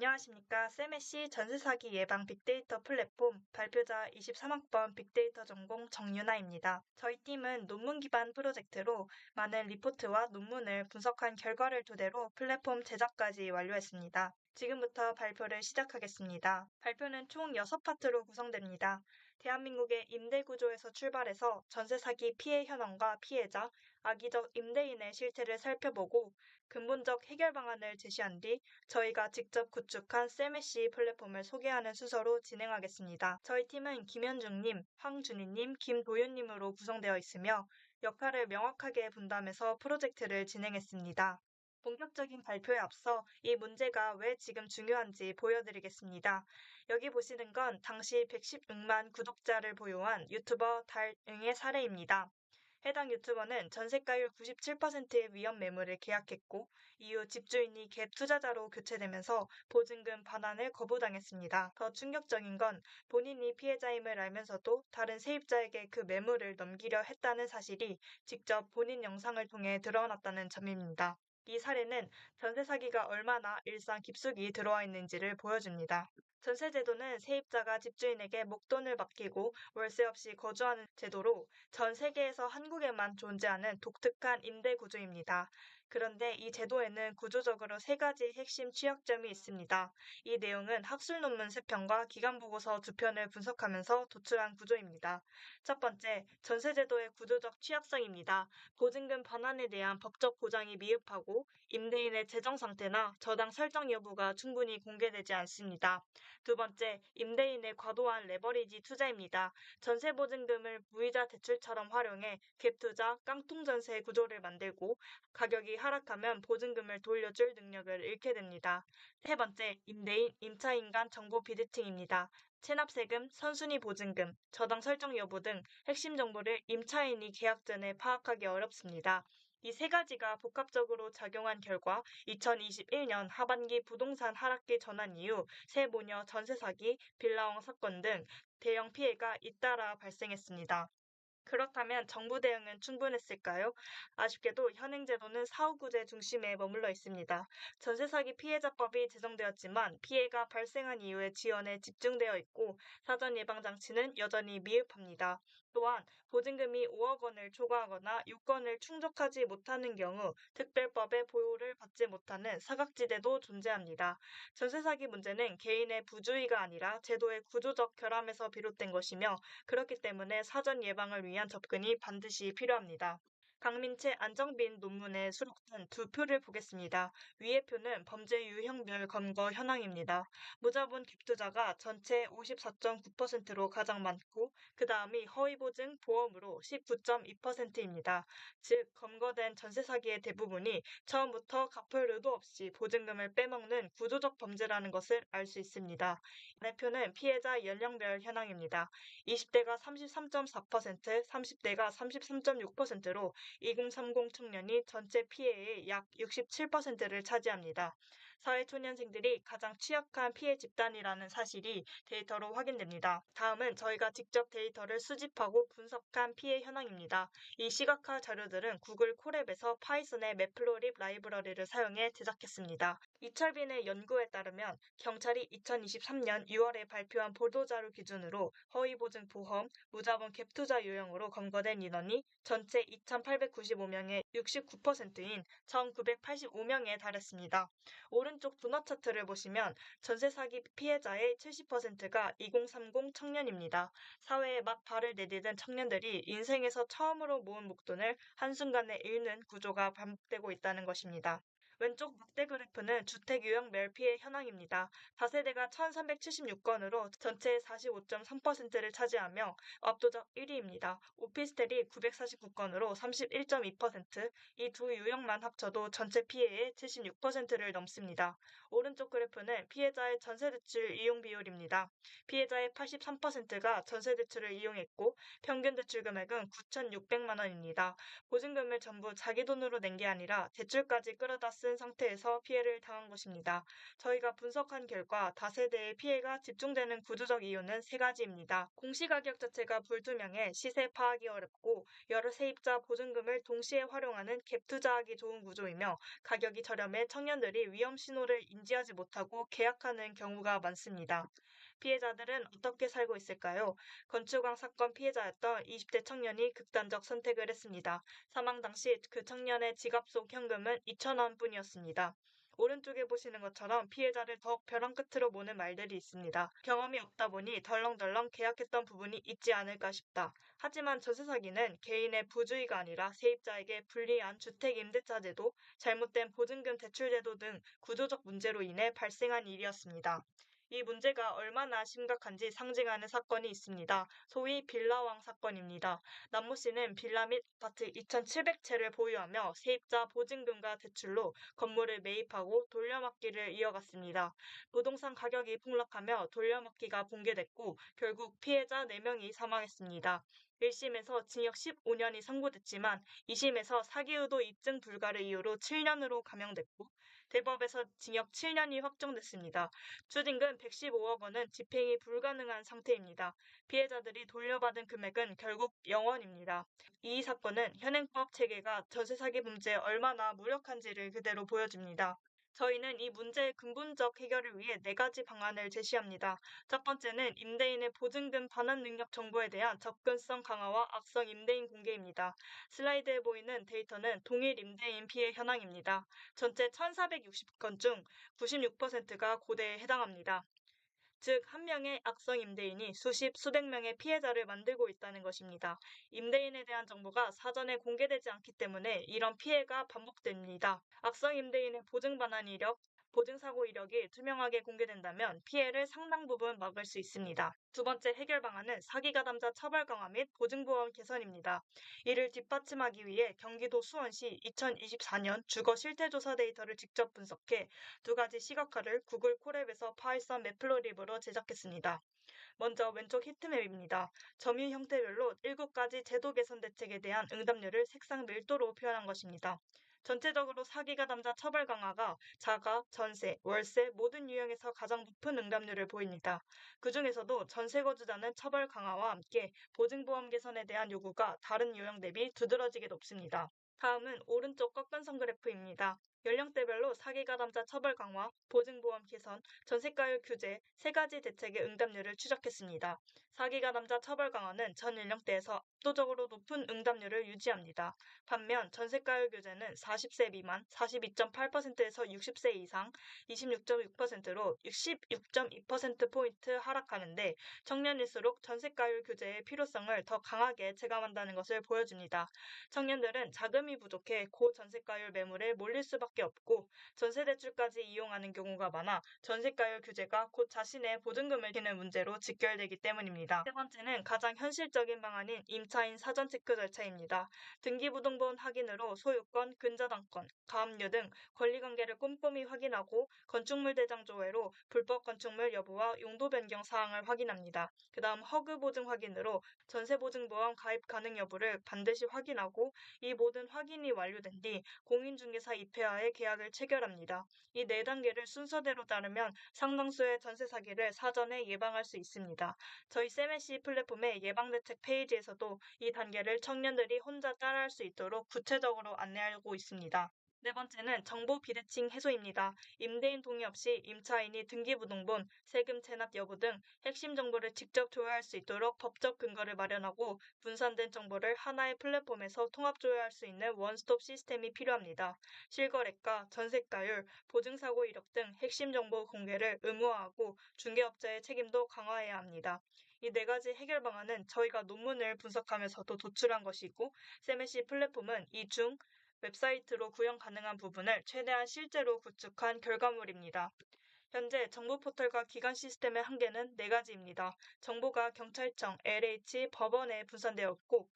안녕하십니까. 세메시 전세사기 예방 빅데이터 플랫폼 발표자 23학번 빅데이터 전공 정유나입니다. 저희 팀은 논문 기반 프로젝트로 많은 리포트와 논문을 분석한 결과를 토대로 플랫폼 제작까지 완료했습니다. 지금부터 발표를 시작하겠습니다. 발표는 총 6파트로 구성됩니다. 대한민국의 임대 구조에서 출발해서 전세 사기 피해 현황과 피해자, 악의적 임대인의 실태를 살펴보고 근본적 해결 방안을 제시한 뒤 저희가 직접 구축한 세메시 플랫폼을 소개하는 순서로 진행하겠습니다. 저희 팀은 김현중님, 황준희님, 김도윤님으로 구성되어 있으며 역할을 명확하게 분담해서 프로젝트를 진행했습니다. 본격적인 발표에 앞서 이 문제가 왜 지금 중요한지 보여드리겠습니다. 여기 보시는 건 당시 116만 구독자를 보유한 유튜버 달응의 사례입니다. 해당 유튜버는 전세가율 97%의 위험 매물을 계약했고 이후 집주인이 갭 투자자로 교체되면서 보증금 반환을 거부당했습니다. 더 충격적인 건 본인이 피해자임을 알면서도 다른 세입자에게 그 매물을 넘기려 했다는 사실이 직접 본인 영상을 통해 드러났다는 점입니다. 이 사례는 전세 사기가 얼마나 일상 깊숙이 들어와 있는지를 보여줍니다. 전세제도는 세입자가 집주인에게 목돈을 맡기고 월세 없이 거주하는 제도로 전 세계에서 한국에만 존재하는 독특한 임대 구조입니다. 그런데 이 제도에는 구조적으로 3가지 핵심 취약점이 있습니다. 이 내용은 학술 논문 3편과 기관보고서 2편을 분석하면서 도출한 구조입니다. 첫 번째, 전세제도의 구조적 취약성입니다. 보증금 반환에 대한 법적 보장이 미흡하고 임대인의 재정 상태나 저당 설정 여부가 충분히 공개되지 않습니다. 두 번째, 임대인의 과도한 레버리지 투자입니다. 전세 보증금을 무이자 대출처럼 활용해 갭투자, 깡통전세 구조를 만들고 가격이 하락하면 보증금을 돌려줄 능력을 잃게 됩니다. 세 번째, 임대인, 임차인 간 정보 비대칭입니다. 체납세금, 선순위 보증금, 저당 설정 여부 등 핵심 정보를 임차인이 계약 전에 파악하기 어렵습니다. 이 3가지가 복합적으로 작용한 결과 2021년 하반기 부동산 하락기 전환 이후 새 모녀 전세 사기, 빌라왕 사건 등 대형 피해가 잇따라 발생했습니다. 그렇다면 정부 대응은 충분했을까요? 아쉽게도 현행 제도는 사후구제 중심에 머물러 있습니다. 전세 사기 피해자법이 제정되었지만 피해가 발생한 이후의 지원에 집중되어 있고 사전 예방 장치는 여전히 미흡합니다. 또한 보증금이 5억 원을 초과하거나 요건을 충족하지 못하는 경우 특별법의 보호를 받지 못하는 사각지대도 존재합니다. 전세 사기 문제는 개인의 부주의가 아니라 제도의 구조적 결함에서 비롯된 것이며 그렇기 때문에 사전 예방을 위한 접근이 반드시 필요합니다. 강민채 안정빈 논문에 수록된 2표를 보겠습니다. 위의 표는 범죄 유형별 검거 현황입니다. 무자본 갭투자가 전체 54.9%로 가장 많고 그 다음이 허위보증 보험으로 19.2%입니다. 즉 검거된 전세 사기의 대부분이 처음부터 갚을 의도 없이 보증금을 빼먹는 구조적 범죄라는 것을 알 수 있습니다. 이 표는 피해자 연령별 현황입니다. 20대가 33.4%, 30대가 33.6%로 2030 청년이 전체 피해의 약 67%를 차지합니다. 사회초년생들이 가장 취약한 피해 집단이라는 사실이 데이터로 확인됩니다. 다음은 저희가 직접 데이터를 수집하고 분석한 피해 현황입니다. 이 시각화 자료들은 구글 콜앱에서 파이썬의 매플로립 라이브러리를 사용해 제작했습니다. 이철빈의 연구에 따르면 경찰이 2023년 6월에 발표한 보도자료 기준으로 허위보증 보험, 무자본 갭투자 유형으로 검거된 인원이 전체 2,895명의 69%인 1,985명에 달했습니다. 오른쪽 도넛 차트를 보시면 전세 사기 피해자의 70%가 2030 청년입니다. 사회에 막 발을 내디딘 청년들이 인생에서 처음으로 모은 목돈을 한순간에 잃는 구조가 반복되고 있다는 것입니다. 왼쪽 막대 그래프는 주택 유형 피해 현황입니다. 다세대가 1,376건으로 전체의 45.3%를 차지하며 압도적 1위입니다. 오피스텔이 949건으로 31.2%, 이 두 유형만 합쳐도 전체 피해의 76%를 넘습니다. 오른쪽 그래프는 피해자의 전세대출 이용 비율입니다. 피해자의 83%가 전세대출을 이용했고 평균 대출 금액은 9,600만 원입니다. 보증금을 전부 자기 돈으로 낸 게 아니라 대출까지 끌어다 쓴 쓴 상태에서 피해를 당한 것입니다. 저희가 분석한 결과 다세대의 피해가 집중되는 구조적 이유는 세 가지입니다. 공시가격 자체가 불투명해 시세 파악이 어렵고 여러 세입자 보증금을 동시에 활용하는 갭 투자하기 좋은 구조이며 가격이 저렴해 청년들이 위험 신호를 인지하지 못하고 계약하는 경우가 많습니다. 피해자들은 어떻게 살고 있을까요? 건축왕 사건 피해자였던 20대 청년이 극단적 선택을 했습니다. 사망 당시 그 청년의 지갑 속 현금은 2,000원 뿐이었습니다. 오른쪽에 보시는 것처럼 피해자를 더욱 벼랑 끝으로 모는 말들이 있습니다. 경험이 없다 보니 덜렁덜렁 계약했던 부분이 있지 않을까 싶다. 하지만 전세 사기는 개인의 부주의가 아니라 세입자에게 불리한 주택 임대차 제도, 잘못된 보증금 대출 제도 등 구조적 문제로 인해 발생한 일이었습니다. 이 문제가 얼마나 심각한지 상징하는 사건이 있습니다. 소위 빌라왕 사건입니다. 남모 씨는 빌라 및 아파트 2,700채를 보유하며 세입자 보증금과 대출로 건물을 매입하고 돌려막기를 이어갔습니다. 부동산 가격이 폭락하며 돌려막기가 붕괴됐고 결국 피해자 4명이 사망했습니다. 1심에서 징역 15년이 선고됐지만 2심에서 사기 의도 입증 불가를 이유로 7년으로 감형됐고 대법에서 징역 7년이 확정됐습니다. 추징금 115억 원은 집행이 불가능한 상태입니다. 피해자들이 돌려받은 금액은 결국 0원입니다. 이 사건은 현행법 체계가 전세 사기 문제에 얼마나 무력한지를 그대로 보여줍니다. 저희는 이 문제의 근본적 해결을 위해 4가지 방안을 제시합니다. 첫 번째는 임대인의 보증금 반환 능력 정보에 대한 접근성 강화와 악성 임대인 공개입니다. 슬라이드에 보이는 데이터는 동일 임대인 피해 현황입니다. 전체 1,460건 중 96%가 고대에 해당합니다. 즉, 한 명의 악성 임대인이 수십, 수백 명의 피해자를 만들고 있다는 것입니다. 임대인에 대한 정보가 사전에 공개되지 않기 때문에 이런 피해가 반복됩니다. 악성 임대인의 보증 반환 이력, 보증사고 이력이 투명하게 공개된다면 피해를 상당 부분 막을 수 있습니다. 두 번째 해결 방안은 사기 가담자 처벌 강화 및 보증보험 개선입니다. 이를 뒷받침하기 위해 경기도 수원시 2024년 주거 실태조사 데이터를 직접 분석해 2가지 시각화를 구글 콜앱에서 파이썬 매플로립으로 제작했습니다. 먼저 왼쪽 히트맵입니다. 점유 형태별로 7가지 제도 개선 대책에 대한 응답률을 색상 밀도로 표현한 것입니다. 전체적으로 사기 가담자 처벌 강화가 자가, 전세, 월세 모든 유형에서 가장 높은 응답률을 보입니다. 그 중에서도 전세 거주자는 처벌 강화와 함께 보증보험 개선에 대한 요구가 다른 유형 대비 두드러지게 높습니다. 다음은 오른쪽 꺾은선 그래프입니다. 연령대별로 사기 가담자 처벌 강화, 보증보험 개선, 전세가율 규제 3가지 대책의 응답률을 추적했습니다. 사기 가담자 처벌 강화는 전 연령대에서 압도적으로 높은 응답률을 유지합니다. 반면 전세가율 규제는 40세 미만 42.8%에서 60세 이상 26.6%로 66.2%포인트 하락하는데 청년일수록 전세가율 규제의 필요성을 더 강하게 체감한다는 것을 보여줍니다. 청년들은 자금이 부족해 고전세가율 매물에 몰릴 수밖에 없고 전세대출까지 이용하는 경우가 많아 전세가율 규제가 곧 자신의 보증금을 지키는 문제로 직결되기 때문입니다. 세 번째는 가장 현실적인 방안인 임차인 사전 체크 절차입니다. 등기부등본 확인으로 소유권, 근저당권, 가압류 등 권리관계를 꼼꼼히 확인하고 건축물 대장 조회로 불법 건축물 여부와 용도 변경 사항을 확인합니다. 그 다음 허그 보증 확인으로 전세보증보험 가입 가능 여부를 반드시 확인하고 이 모든 확인이 완료된 뒤 공인중개사 입회하에 계약을 체결합니다. 이 4단계를 순서대로 따르면 상당수의 전세 사기를 사전에 예방할 수 있습니다. 저희 세메시 플랫폼의 예방대책 페이지에서도 이 단계를 청년들이 혼자 따라할 수 있도록 구체적으로 안내하고 있습니다. 네 번째는 정보 비대칭 해소입니다. 임대인 동의 없이 임차인이 등기부등본, 세금 체납 여부 등 핵심 정보를 직접 조회할 수 있도록 법적 근거를 마련하고 분산된 정보를 하나의 플랫폼에서 통합 조회할 수 있는 원스톱 시스템이 필요합니다. 실거래가, 전세가율, 보증사고 이력 등 핵심 정보 공개를 의무화하고 중개업자의 책임도 강화해야 합니다. 이 4가지 해결 방안은 저희가 논문을 분석하면서도 도출한 것이고 세메시 플랫폼은 이 중 웹사이트로 구현 가능한 부분을 최대한 실제로 구축한 결과물입니다. 현재 정보 포털과 기관 시스템의 한계는 4가지입니다. 정보가 경찰청, LH, 법원에 분산되어 있고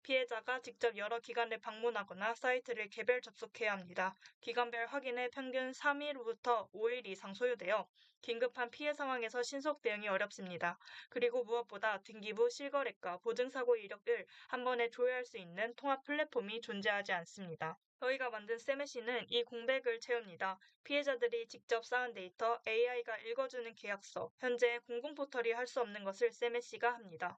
피해자가 직접 여러 기관을 방문하거나 사이트를 개별 접속해야 합니다. 기관별 확인에 평균 3일부터 5일 이상 소요되어 긴급한 피해 상황에서 신속 대응이 어렵습니다. 그리고 무엇보다 등기부, 실거래가, 보증사고 이력을 한 번에 조회할 수 있는 통합 플랫폼이 존재하지 않습니다. 저희가 만든 세메시는 이 공백을 채웁니다. 피해자들이 직접 쌓은 데이터, AI가 읽어주는 계약서, 현재 공공 포털이 할 수 없는 것을 세메시가 합니다.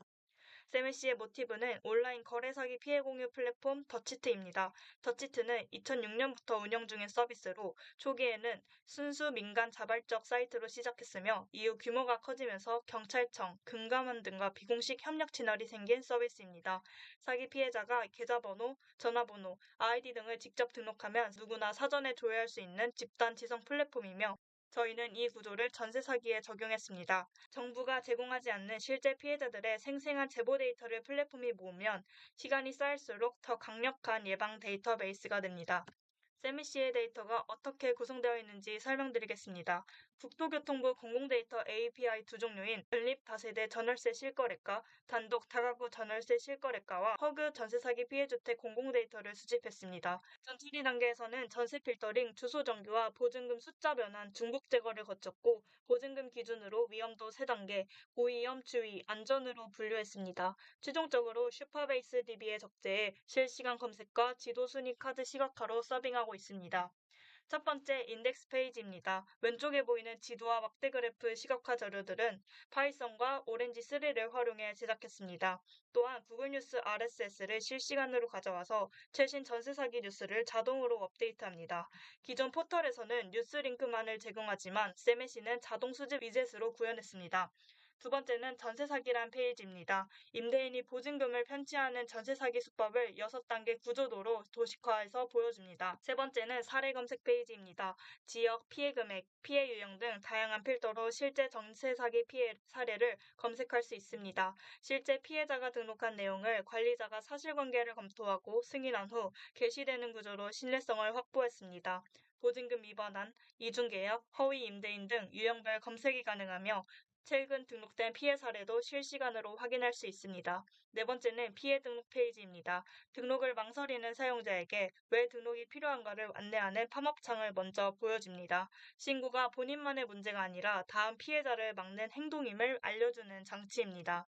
세미씨의 모티브는 온라인 거래 사기 피해 공유 플랫폼 더치트입니다. 더치트는 2006년부터 운영 중인 서비스로 초기에는 순수 민간 자발적 사이트로 시작했으며 이후 규모가 커지면서 경찰청, 금감원 등과 비공식 협력 채널이 생긴 서비스입니다. 사기 피해자가 계좌번호, 전화번호, 아이디 등을 직접 등록하면 누구나 사전에 조회할 수 있는 집단 지성 플랫폼이며 저희는 이 구조를 전세 사기에 적용했습니다. 정부가 제공하지 않는 실제 피해자들의 생생한 제보 데이터를 플랫폼이 모으면 시간이 쌓일수록 더 강력한 예방 데이터베이스가 됩니다. 세미씨의 데이터가 어떻게 구성되어 있는지 설명드리겠습니다. 국토교통부 공공데이터 API 두 종류인 전립 다세대 전월세 실거래가, 단독 다가구 전월세 실거래가와 허그 전세사기 피해주택 공공데이터를 수집했습니다. 전 처리 단계에서는 전세 필터링, 주소 정규와 보증금 숫자 변환, 중복 제거를 거쳤고 보증금 기준으로 위험도 3단계, 고위험, 주의, 안전으로 분류했습니다. 최종적으로 슈퍼베이스 DB의 적재에 실시간 검색과 지도 순위 카드 시각화로 서빙하고 있습니다. 첫 번째 인덱스 페이지입니다. 왼쪽에 보이는 지도와 막대 그래프 시각화 자료들은 파이썬과 오렌지3를 활용해 제작했습니다. 또한 구글 뉴스 RSS를 실시간으로 가져와서 최신 전세 사기 뉴스를 자동으로 업데이트합니다. 기존 포털에서는 뉴스 링크만을 제공하지만 세메시는 자동 수집 위젯으로 구현했습니다. 두 번째는 전세 사기란 페이지입니다. 임대인이 보증금을 편취하는 전세 사기 수법을 6단계 구조도로 도식화해서 보여줍니다. 세 번째는 사례 검색 페이지입니다. 지역, 피해 금액, 피해 유형 등 다양한 필터로 실제 전세 사기 피해 사례를 검색할 수 있습니다. 실제 피해자가 등록한 내용을 관리자가 사실관계를 검토하고 승인한 후 게시되는 구조로 신뢰성을 확보했습니다. 보증금 위반한, 이중계약, 허위 임대인 등 유형별 검색이 가능하며 최근 등록된 피해 사례도 실시간으로 확인할 수 있습니다. 네 번째는 피해 등록 페이지입니다. 등록을 망설이는 사용자에게 왜 등록이 필요한가를 안내하는 팝업창을 먼저 보여줍니다. 신고가 본인만의 문제가 아니라 다음 피해자를 막는 행동임을 알려주는 장치입니다.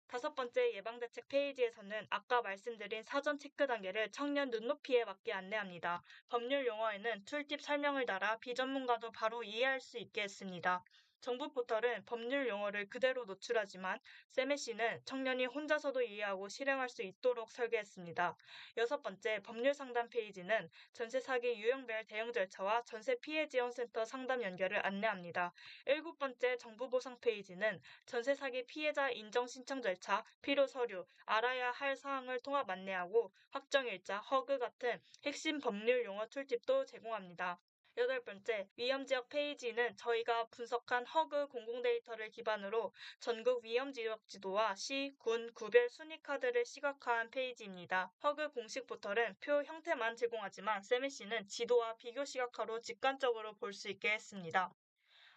다섯 번째 예방대책 페이지에서는 아까 말씀드린 사전 체크 단계를 청년 눈높이에 맞게 안내합니다. 법률 용어에는 툴팁 설명을 달아 비전문가도 바로 이해할 수 있게 했습니다. 정부 포털은 법률 용어를 그대로 노출하지만 세메시는 청년이 혼자서도 이해하고 실행할 수 있도록 설계했습니다. 여섯 번째 법률 상담 페이지는 전세 사기 유형별 대응 절차와 전세 피해 지원센터 상담 연결을 안내합니다. 일곱 번째 정부 보상 페이지는 전세 사기 피해자 인정 신청 절차, 필요 서류, 알아야 할 사항을 통합 안내하고 확정일자, 허그 같은 핵심 법률 용어 툴팁도 제공합니다. 여덟 번째, 위험지역 페이지는 저희가 분석한 허그 공공데이터를 기반으로 전국 위험지역 지도와 시, 군, 구별 순위카드를 시각화한 페이지입니다. 허그 공식 포털은 표 형태만 제공하지만 세미씨는 지도와 비교 시각화로 직관적으로 볼 수 있게 했습니다.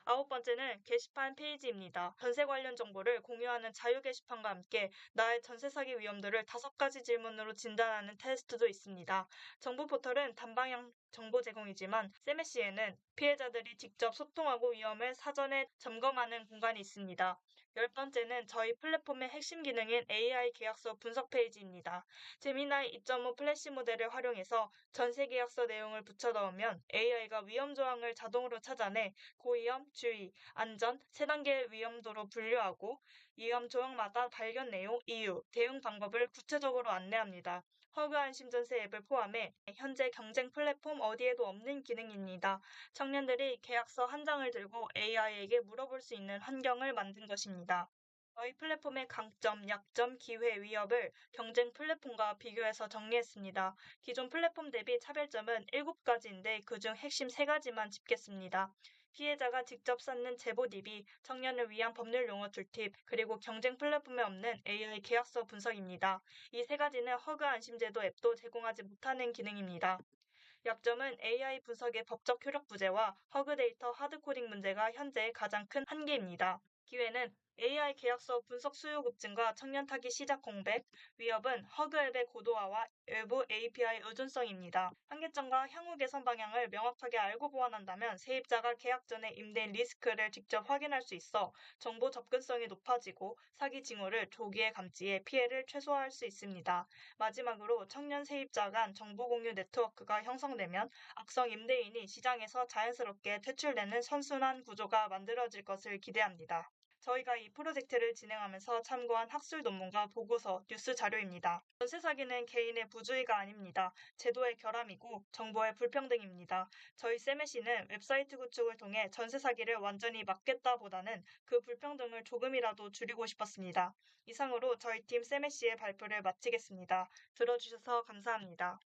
아홉 번째는 게시판 페이지입니다. 전세 관련 정보를 공유하는 자유 게시판과 함께 나의 전세 사기 위험도를 5가지 질문으로 진단하는 테스트도 있습니다. 정부 포털은 단방향 정보 제공이지만 세메시에는 피해자들이 직접 소통하고 위험을 사전에 점검하는 공간이 있습니다. 열 번째는 저희 플랫폼의 핵심 기능인 AI 계약서 분석 페이지입니다. 제미나이 2.5 플래시 모델을 활용해서 전세 계약서 내용을 붙여 넣으면 AI가 위험 조항을 자동으로 찾아내 고위험, 주의, 안전 3단계 위험도로 분류하고 위험 조항마다 발견 내용, 이유, 대응 방법을 구체적으로 안내합니다. 허그 안심전세 앱을 포함해 현재 경쟁 플랫폼 어디에도 없는 기능입니다. 청년들이 계약서 한 장을 들고 AI에게 물어볼 수 있는 환경을 만든 것입니다. 저희 플랫폼의 강점, 약점, 기회, 위협을 경쟁 플랫폼과 비교해서 정리했습니다. 기존 플랫폼 대비 차별점은 7가지인데 그중 핵심 3가지만 짚겠습니다. 피해자가 직접 쌓는 제보 DB, 청년을 위한 법률 용어 툴팁, 그리고 경쟁 플랫폼에 없는 AI 계약서 분석입니다. 이 3가지는 허그 안심제도 앱도 제공하지 못하는 기능입니다. 약점은 AI 분석의 법적 효력 부재와 허그 데이터 하드코딩 문제가 현재 가장 큰 한계입니다. 기회는 AI 계약서 분석 수요 급증과 청년 타기 시작 공백, 위협은 허그앱의 고도화와 외부 API 의존성입니다. 한계점과 향후 개선 방향을 명확하게 알고 보완한다면 세입자가 계약 전에 임대인 리스크를 직접 확인할 수 있어 정보 접근성이 높아지고 사기 징후를 조기에 감지해 피해를 최소화할 수 있습니다. 마지막으로 청년 세입자 간 정보 공유 네트워크가 형성되면 악성 임대인이 시장에서 자연스럽게 퇴출되는 선순환 구조가 만들어질 것을 기대합니다. 저희가 이 프로젝트를 진행하면서 참고한 학술 논문과 보고서, 뉴스 자료입니다. 전세 사기는 개인의 부주의가 아닙니다. 제도의 결함이고 정보의 불평등입니다. 저희 세메시는 웹사이트 구축을 통해 전세 사기를 완전히 막겠다보다는 그 불평등을 조금이라도 줄이고 싶었습니다. 이상으로 저희 팀 세메시의 발표를 마치겠습니다. 들어주셔서 감사합니다.